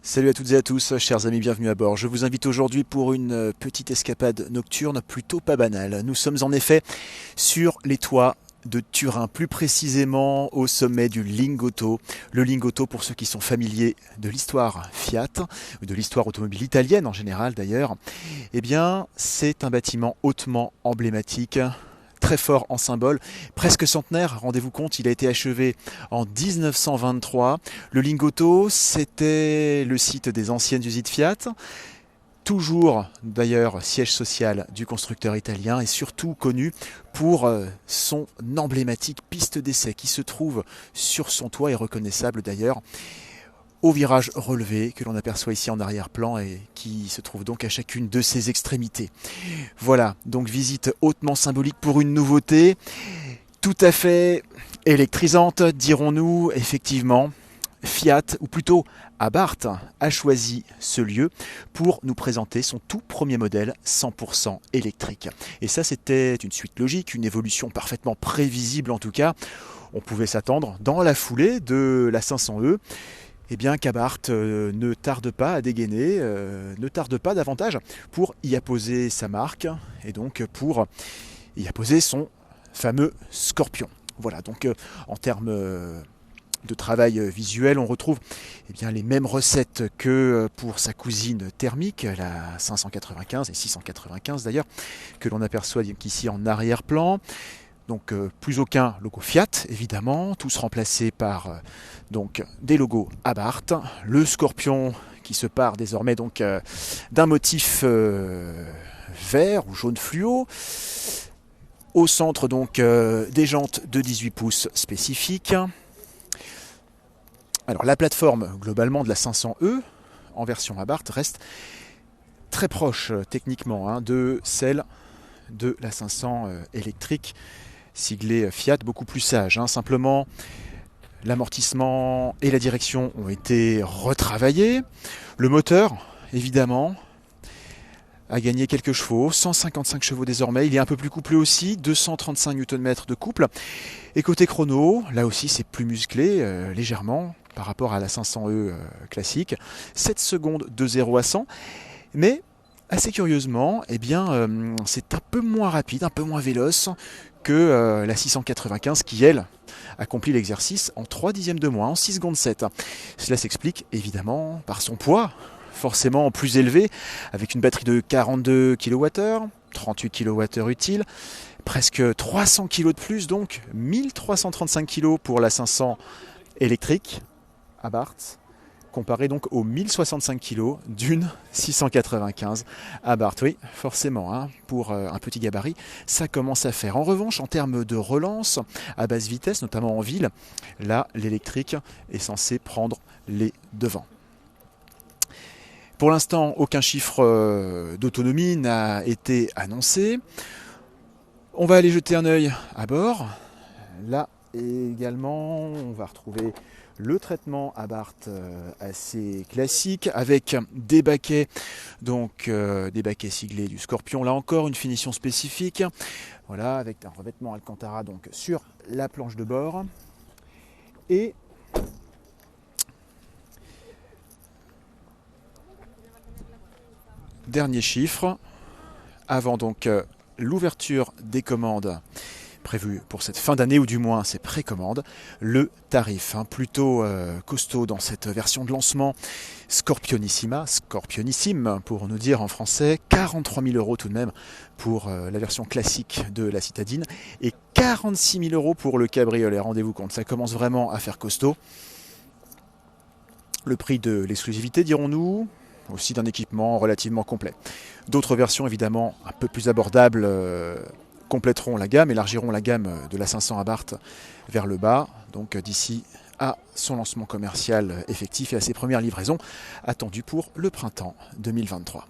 Salut à toutes et à tous, chers amis, bienvenue à bord. Je vous invite aujourd'hui pour une petite escapade nocturne plutôt pas banale. Nous sommes en effet sur les toits de Turin, plus précisément au sommet du Lingotto. Le Lingotto, pour ceux qui sont familiers de l'histoire Fiat, ou de l'histoire automobile italienne en général d'ailleurs, eh bien c'est un bâtiment hautement emblématique, très fort en symbole, presque centenaire, rendez-vous compte, il a été achevé en 1923. Le Lingotto, c'était le site des anciennes usines Fiat, toujours d'ailleurs siège social du constructeur italien et surtout connu pour son emblématique piste d'essai qui se trouve sur son toit et reconnaissable d'ailleurs au virage relevé que l'on aperçoit ici en arrière-plan et qui se trouve donc à chacune de ses extrémités. Voilà, donc visite hautement symbolique pour une nouveauté, tout à fait électrisante, dirons-nous, effectivement. Fiat, ou plutôt Abarth, a choisi ce lieu pour nous présenter son tout premier modèle 100% électrique. Et ça, c'était une suite logique, une évolution parfaitement prévisible en tout cas. On pouvait s'attendre, dans la foulée de la 500e, eh bien qu'Abarth ne tarde pas à dégainer, ne tarde pas davantage pour y apposer sa marque et donc pour y apposer son fameux Scorpion. Voilà, donc en termes de travail visuel, on retrouve eh bien, les mêmes recettes que pour sa cousine thermique, la 595 et 695 d'ailleurs, que l'on aperçoit ici en arrière-plan. Donc plus aucun logo Fiat, évidemment, tous remplacés par donc des logos Abarth. Le Scorpion qui se part désormais donc d'un motif vert ou jaune fluo. Au centre donc des jantes de 18 pouces spécifiques. Alors la plateforme globalement de la 500e en version Abarth reste très proche techniquement de celle de la 500 électrique siglée Fiat, beaucoup plus sage. Simplement, l'amortissement et la direction ont été retravaillés. Le moteur, évidemment, a gagné quelques chevaux, 155 chevaux désormais. Il est un peu plus couplé aussi, 235 Nm de couple. Et côté chrono, là aussi c'est plus musclé, légèrement, par rapport à la 500e classique. 7 secondes de 0 à 100. Mais assez curieusement, eh bien, c'est un peu moins rapide, un peu moins véloce que la 695 qui, elle, accomplit l'exercice en 3 dixièmes de moins, en 6 secondes 7. Cela s'explique évidemment par son poids, forcément plus élevé, avec une batterie de 42 kWh, 38 kWh utile, presque 300 kg de plus, donc 1335 kg pour la 500 électrique Abarth, comparé donc aux 1065 kg d'une 695 Abarth. Oui, forcément, pour un petit gabarit, ça commence à faire. En revanche, en termes de relance à basse vitesse, notamment en ville, là, l'électrique est censé prendre les devants. Pour l'instant, aucun chiffre d'autonomie n'a été annoncé. On va aller jeter un œil à bord. Là également, on va retrouver le traitement Abarth assez classique avec des baquets, donc des baquets siglés du Scorpion. Là encore, une finition spécifique. Voilà, avec un revêtement Alcantara donc sur la planche de bord. Et dernier chiffre, avant donc l'ouverture des commandes prévue pour cette fin d'année, ou du moins ses précommandes, le tarif plutôt costaud dans cette version de lancement Scorpionissima, Scorpionissime pour nous dire en français, 43 000 € tout de même pour la version classique de la citadine et 46 000 € pour le cabriolet. Rendez-vous compte, ça commence vraiment à faire costaud. Le prix de l'exclusivité, dirons-nous, aussi d'un équipement relativement complet. D'autres versions évidemment un peu plus abordables compléteront la gamme, élargiront la gamme de la 500 Abarth vers le bas, donc d'ici à son lancement commercial effectif et à ses premières livraisons attendues pour le printemps 2023.